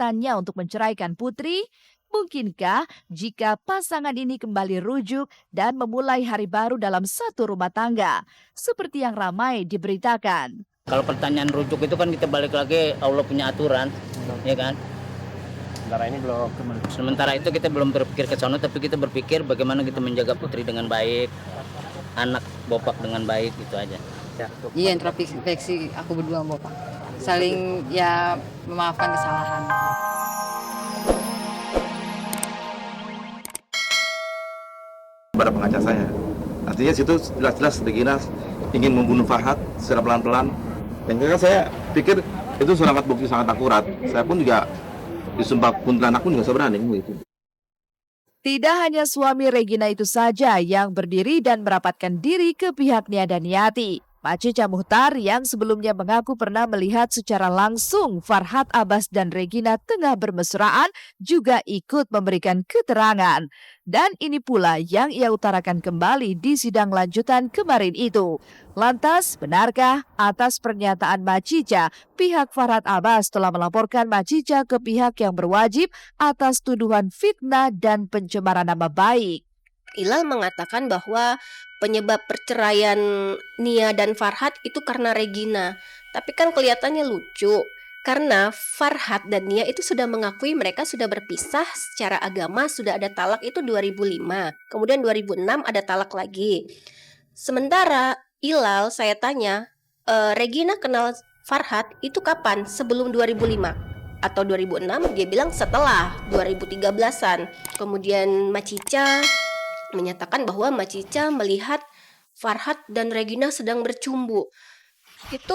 niatannya untuk menceraikan Putri? Mungkinkah jika pasangan ini kembali rujuk dan memulai hari baru dalam satu rumah tangga, seperti yang ramai diberitakan? Kalau pertanyaan rujuk itu kan kita balik lagi, Allah punya aturan, ya kan? Sementara itu kita belum berpikir ke sana, tapi kita berpikir bagaimana kita menjaga Putri dengan baik, anak Bopak dengan baik, gitu aja. Iya, introspeksi aku berdua sama Bapak. Saling ya memaafkan kesalahan. Pada pengacara saya, artinya situ jelas-jelas Regina ingin membunuh Farhad secara pelan-pelan. Dan kan saya pikir itu sangat bukti sangat akurat. Saya pun juga di Sumpah Kuntilanak pun juga saya berani gitu. Tidak hanya suami Regina itu saja yang berdiri dan merapatkan diri ke pihak Nia dan Yati. Pak Cica Muhtar yang sebelumnya mengaku pernah melihat secara langsung Farhad Abbas dan Regina tengah bermesraan juga ikut memberikan keterangan. Dan ini pula yang ia utarakan kembali di sidang lanjutan kemarin itu. Lantas, benarkah atas pernyataan Mbak Cica, pihak Farhad Abbas telah melaporkan Mbak Cica ke pihak yang berwajib atas tuduhan fitnah dan pencemaran nama baik? Ilal mengatakan bahwa penyebab perceraian Nia dan Farhad itu karena Regina. Tapi kan kelihatannya lucu. Karena Farhad dan Nia itu sudah mengakui mereka sudah berpisah secara agama, sudah ada talak itu 2005. Kemudian 2006 ada talak lagi. Sementara Ilal saya tanya, Regina kenal Farhad itu kapan? Sebelum 2005? Atau 2006? Dia bilang setelah 2013-an. Kemudian Macica menyatakan bahwa Mbak Cica melihat Farhad dan Regina sedang bercumbu. Itu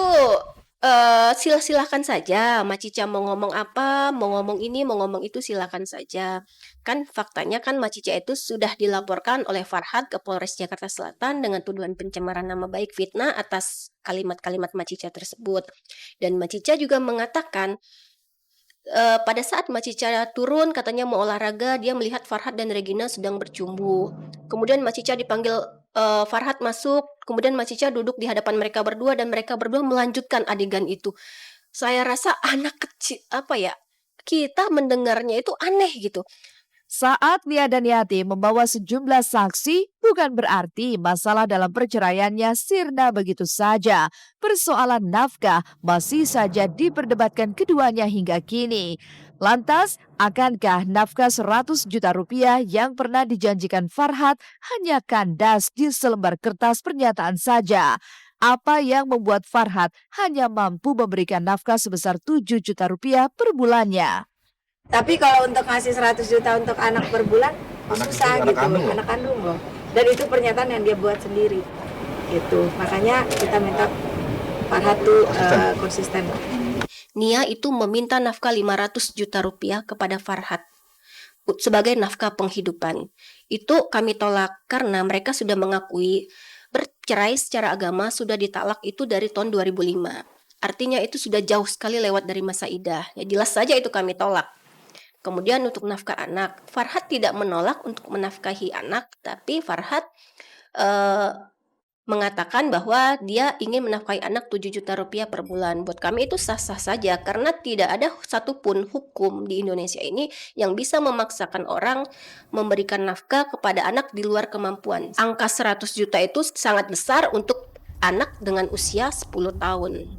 silahkan saja Mbak Cica mau ngomong apa, mau ngomong ini, mau ngomong itu silahkan saja. Kan faktanya kan Mbak Cica itu sudah dilaporkan oleh Farhad ke Polres Jakarta Selatan dengan tuduhan pencemaran nama baik fitnah atas kalimat-kalimat Mbak Cica tersebut. Dan Mbak Cica juga mengatakan pada saat Mbak Cica turun katanya mau olahraga, dia melihat Farhad dan Regina sedang bercumbu. Kemudian Mbak Cica dipanggil Farhad masuk, kemudian Mbak Cica duduk di hadapan mereka berdua dan mereka berdua melanjutkan adegan itu. Saya rasa anak kecil kita mendengarnya itu aneh gitu. Saat Nia dan Yati membawa sejumlah saksi, bukan berarti masalah dalam perceraiannya sirna begitu saja. Persoalan nafkah masih saja diperdebatkan keduanya hingga kini. Lantas, akankah nafkah 100 juta rupiah yang pernah dijanjikan Farhad hanya kandas di selembar kertas pernyataan saja? Apa yang membuat Farhad hanya mampu memberikan nafkah sebesar 7 juta rupiah per bulannya? Tapi kalau untuk ngasih 100 juta untuk anak per bulan, susah gitu, anak kandung loh. Dan itu pernyataan yang dia buat sendiri. Gitu. Makanya kita minta Farhad tuh konsisten. Nia itu meminta nafkah 500 juta rupiah kepada Farhad sebagai nafkah penghidupan. Itu kami tolak karena mereka sudah mengakui bercerai secara agama sudah ditalak itu dari tahun 2005. Artinya itu sudah jauh sekali lewat dari masa idah. Ya jelas saja itu kami tolak. Kemudian untuk nafkah anak, Farhad tidak menolak untuk menafkahi anak, tapi Farhad mengatakan bahwa dia ingin menafkahi anak 7 juta rupiah per bulan. Buat kami itu sah-sah saja, karena tidak ada satupun hukum di Indonesia ini yang bisa memaksakan orang memberikan nafkah kepada anak di luar kemampuan. Angka 100 juta itu sangat besar untuk anak dengan usia 10 tahun.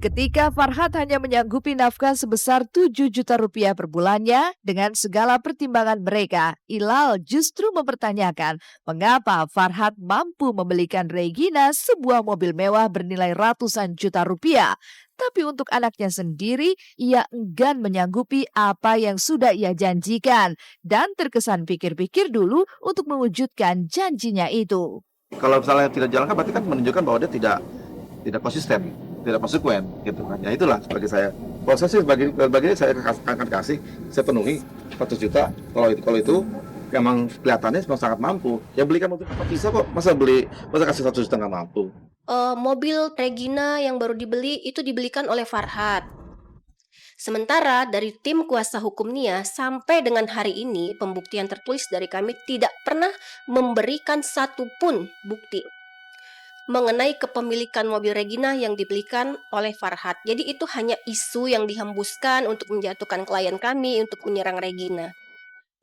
Ketika Farhad hanya menyanggupi nafkah sebesar 7 juta rupiah per bulannya, dengan segala pertimbangan mereka, Ilal justru mempertanyakan mengapa Farhad mampu membelikan Regina sebuah mobil mewah bernilai ratusan juta rupiah. Tapi untuk anaknya sendiri, ia enggan menyanggupi apa yang sudah ia janjikan dan terkesan pikir-pikir dulu untuk mewujudkan janjinya itu. Kalau misalnya tidak jalankan berarti kan menunjukkan bahwa dia tidak konsisten, tidak konsekuen gitu kan. Ya itulah bagi saya. Kalau saya sih bagi saya akan kasih, saya penuhi 100 juta. Kalau itu memang kelihatannya memang sangat mampu. Ya belikan mobil apa bisa kok. Masa kasih 100 juta nggak mampu. Mobil Regina yang baru dibeli itu dibelikan oleh Farhad. Sementara dari tim kuasa hukum Nia sampai dengan hari ini pembuktian tertulis dari kami tidak pernah memberikan satupun bukti. mengenai kepemilikan mobil Regina yang dibelikan oleh Farhat. Jadi itu hanya isu yang dihembuskan untuk menjatuhkan klien kami untuk menyerang Regina.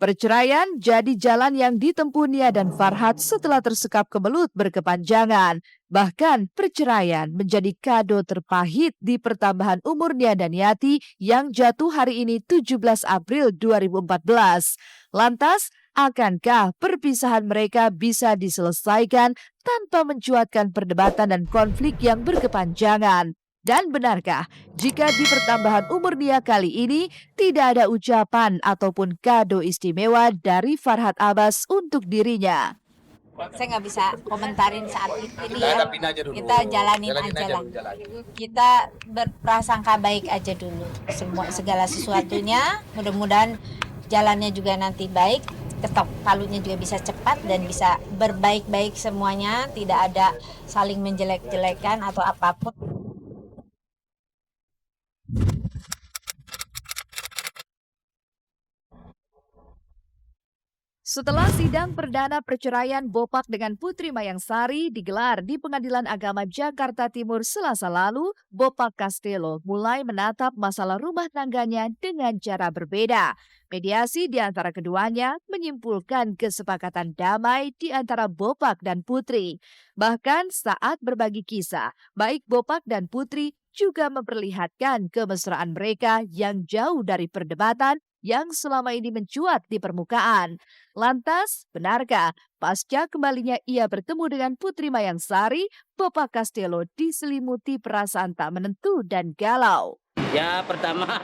Perceraian jadi jalan yang ditempuh Nia dan Farhat setelah tersekap kemelut berkepanjangan. Bahkan perceraian menjadi kado terpahit di pertambahan umur Nia dan Yati yang jatuh hari ini 17 April 2014. Lantas, akankah perpisahan mereka bisa diselesaikan tanpa mencuatkan perdebatan dan konflik yang berkepanjangan? Dan benarkah jika di pertambahan umur Nia kali ini tidak ada ucapan ataupun kado istimewa dari Farhat Abbas untuk dirinya? Saya nggak bisa komentarin saat ini ya. Kita jalanin aja lah. Kita berprasangka baik aja dulu. Segala sesuatunya, mudah-mudahan jalannya juga nanti baik. Ketok palunya juga bisa cepat dan bisa berbaik-baik semuanya. Tidak ada saling menjelek-jelekan atau apapun. Setelah sidang perdana perceraian Bopak dengan Putri Mayangsari digelar di Pengadilan Agama Jakarta Timur Selasa lalu, Bopak Castello mulai menatap masalah rumah tangganya dengan cara berbeda. Mediasi di antara keduanya menyimpulkan kesepakatan damai di antara Bopak dan Putri. Bahkan saat berbagi kisah, baik Bopak dan Putri juga memperlihatkan kemesraan mereka yang jauh dari perdebatan yang selama ini mencuat di permukaan. Lantas, benarkah pasca kembalinya ia bertemu dengan Putri Mayangsari, Bopak Castello diselimuti perasaan tak menentu dan galau? Ya pertama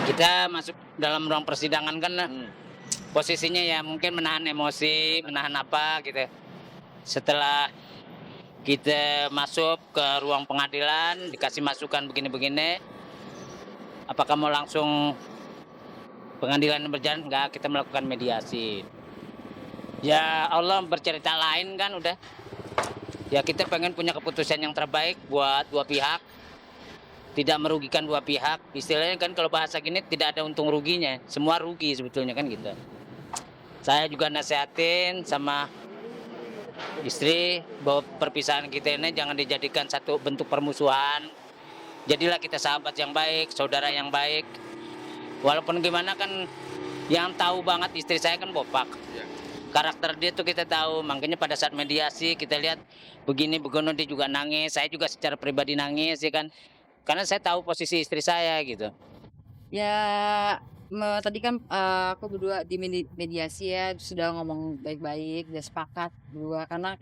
kita masuk dalam ruang persidangan kan posisinya ya mungkin menahan emosi, menahan apa gitu. Setelah kita masuk ke ruang pengadilan, dikasih masukan begini-begini, apakah mau langsung pengadilan berjalan? Enggak, kita melakukan mediasi. Ya Allah bercerita lain kan udah. Ya kita pengen punya keputusan yang terbaik buat dua pihak. Tidak merugikan dua pihak. Istilahnya kan kalau bahasa gini tidak ada untung ruginya. Semua rugi sebetulnya kan gitu. Saya juga nasihatin sama istri bahwa perpisahan kita ini jangan dijadikan satu bentuk permusuhan. Jadilah kita sahabat yang baik, saudara yang baik. Walaupun gimana kan yang tahu banget istri saya kan Bopak. Karakter dia tuh kita tahu, makanya pada saat mediasi kita lihat begini begono dia juga nangis, saya juga secara pribadi nangis ya kan. Karena saya tahu posisi istri saya gitu. Ya, tadi kan aku berdua di mediasi ya sudah ngomong baik-baik, udah sepakat berdua. Karena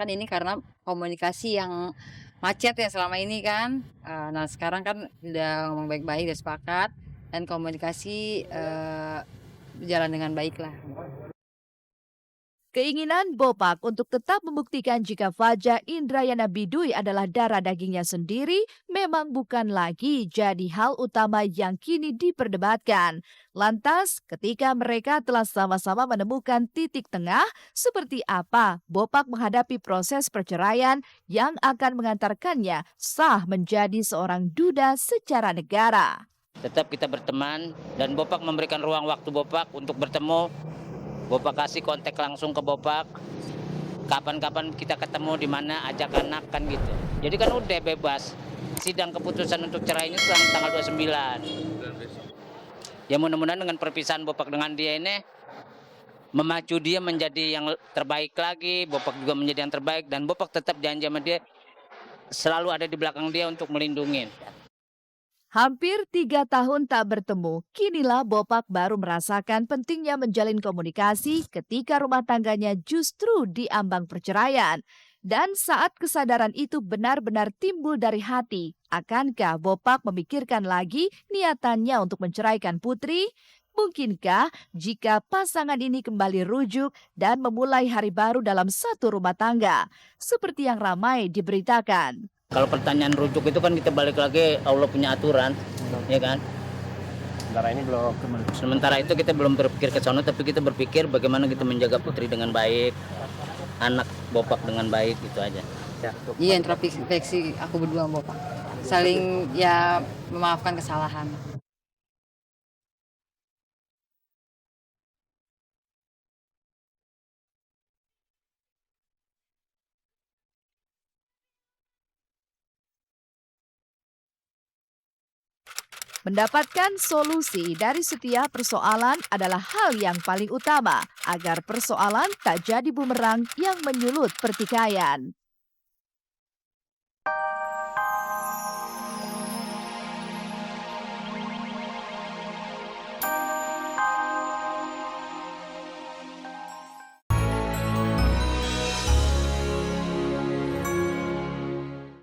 komunikasi yang macet ya selama ini kan. Nah sekarang kan udah ngomong baik-baik, udah sepakat dan komunikasi berjalan dengan baik lah. Keinginan Bopak untuk tetap membuktikan jika Faja Indrayana Bidui adalah darah dagingnya sendiri memang bukan lagi jadi hal utama yang kini diperdebatkan. Lantas, ketika mereka telah sama-sama menemukan titik tengah, seperti apa Bopak menghadapi proses perceraian yang akan mengantarkannya sah menjadi seorang duda secara negara? Tetap kita berteman dan Bopak memberikan ruang waktu Bopak untuk bertemu. Bopak kasih kontak langsung ke Bopak. Kapan-kapan kita ketemu di mana, ajak anak kan gitu. Jadi kan udah bebas. Sidang keputusan untuk cerainya itu tanggal 29. Ya mudah-mudahan dengan perpisahan Bopak dengan dia ini memacu dia menjadi yang terbaik lagi. Bopak juga menjadi yang terbaik dan Bopak tetap janji sama dia selalu ada di belakang dia untuk melindungi. Hampir 3 tahun tak bertemu, kinilah Bopak baru merasakan pentingnya menjalin komunikasi ketika rumah tangganya justru diambang perceraian. Dan saat kesadaran itu benar-benar timbul dari hati, akankah Bopak memikirkan lagi niatannya untuk menceraikan Putri? Mungkinkah jika pasangan ini kembali rujuk dan memulai hari baru dalam satu rumah tangga, seperti yang ramai diberitakan? Kalau pertanyaan rujuk itu kan kita balik lagi Allah punya aturan, ya kan? Sementara itu kita belum berpikir ke sana, tapi kita berpikir bagaimana kita menjaga Putri dengan baik, anak Bopak dengan baik, gitu aja. Iya, introspeksi aku berdua sama Bapak. Saling ya memaafkan kesalahan. Mendapatkan solusi dari setiap persoalan adalah hal yang paling utama agar persoalan tak jadi bumerang yang menyulut pertikaian.